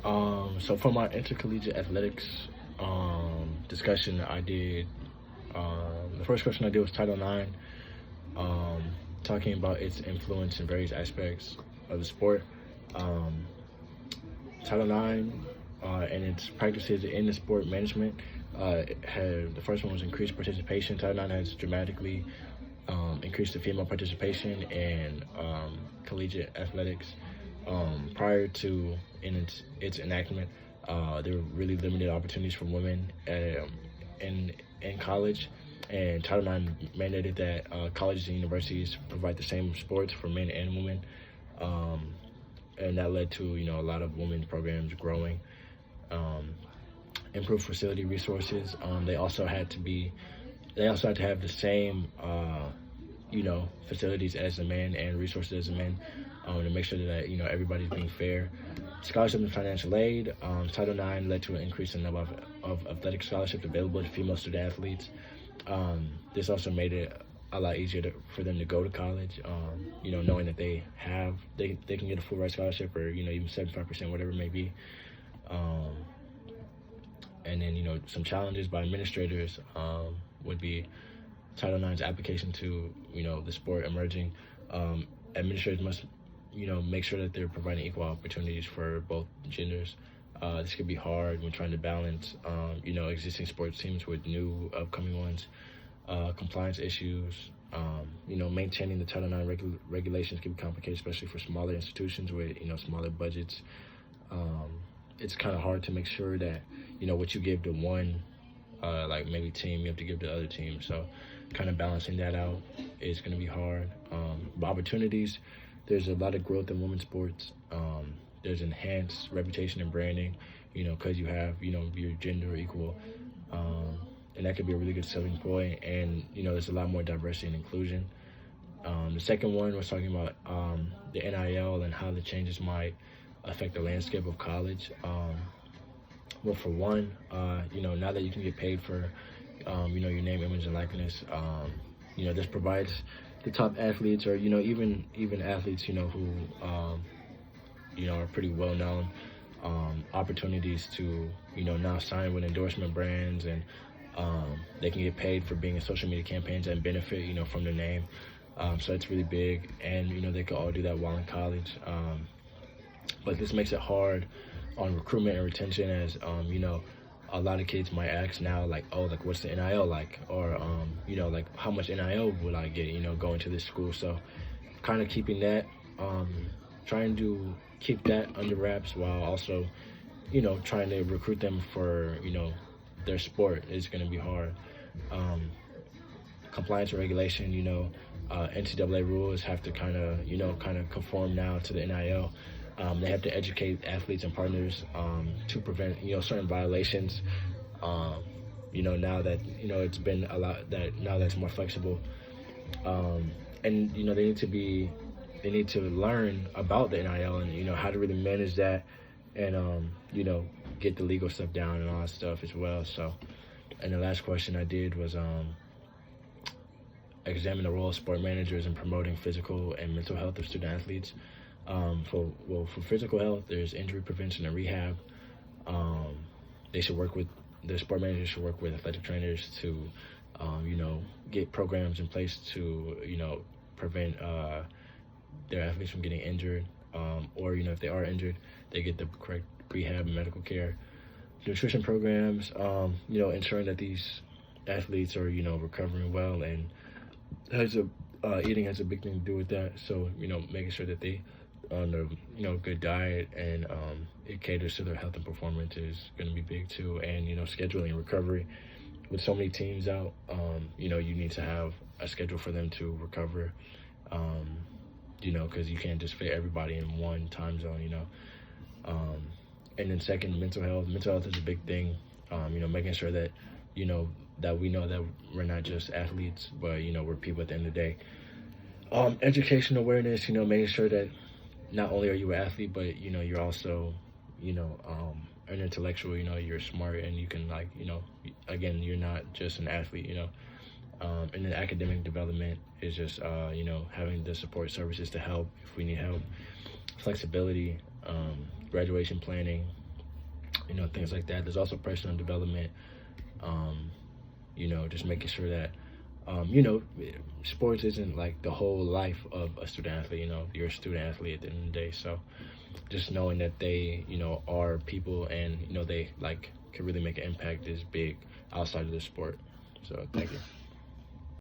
So for my intercollegiate athletics discussion, I did the first question I did was Title IX, um, talking about its influence in various aspects of the sport. Um, Title IX and its practices in the sport management had the first one was increased participation. Title IX has dramatically increased the female participation in collegiate athletics. Prior to its enactment, there were really limited opportunities for women in college, and Title IX mandated that colleges and universities provide the same sports for men and women, um, and that led to a lot of women's programs growing. Um, Improved facility resources. They also had to have the same facilities as the men and resources as the men, to make sure that everybody's being fair. Scholarship and financial aid. Title IX led to an increase in the number of athletic scholarships available to female student athletes. This also made it a lot easier for them to go to college. Knowing that they can get a full ride scholarship, or even 75%, whatever it may be. Um, and then some challenges by administrators would be Title IX's application to the sport emerging. Administrators must make sure that they're providing equal opportunities for both genders. This could be hard when trying to balance existing sports teams with new upcoming ones. Compliance issues. Maintaining the Title IX regulations can be complicated, especially for smaller institutions with smaller budgets. It's kind of hard to make sure that what you give to one like maybe team, you have to give to the other team. So kind of balancing that out is going to be hard. But opportunities, there's a lot of growth in women's sports. There's enhanced reputation and branding, because you have your gender equal, and that could be a really good selling point. And there's a lot more diversity and inclusion. The second one was talking about the NIL and how the changes might affect the landscape of college. Well, for one, now that you can get paid for, your name, image, and likeness, this provides the top athletes, or even athletes, who are pretty well known, opportunities to now sign with endorsement brands, and they can get paid for being in social media campaigns and benefit from their name. So it's really big, and they could all do that while in college. But this makes it hard on recruitment and retention, as a lot of kids might ask now, like, oh, like, what's the NIL like, or like, how much NIL would I get going to this school? So kind of keeping that, trying to keep that under wraps, while also trying to recruit them for their sport is going to be hard. Compliance and regulation, NCAA rules have to kind of conform now to the NIL. They have to educate athletes and partners to prevent certain violations. Now that it's been a lot, that now that's more flexible, and they need to learn about the NIL, and how to really manage that, and get the legal stuff down and all that stuff as well. So, and the last question I did was examine the role of sport managers in promoting physical and mental health of student athletes. For physical health, there's injury prevention and rehab. They should work with the sport managers should work with athletic trainers to, get programs in place to, prevent their athletes from getting injured, or if they are injured, they get the correct rehab and medical care. Nutrition programs, ensuring that these athletes are recovering well, and eating has a big thing to do with that. So making sure that they on a good diet, and it caters to their health and performance is going to be big too. And scheduling and recovery, with so many teams out, you need to have a schedule for them to recover, because you can't just fit everybody in one time zone. And then second, mental health is a big thing. Making sure that that we know that we're not just athletes, but we're people at the end of the day. Education awareness, making sure that not only are you an athlete, but you're also an intellectual. You're smart, and you can, like, again, you're not just an athlete. And then academic development is just having the support services to help if we need help. Flexibility, graduation planning, things like that. There's also personal development, just making sure that, sports isn't like the whole life of a student athlete. You're a student athlete at the end of the day. So just knowing that they, are people and, they like can really make an impact is big outside of the sport. So thank you.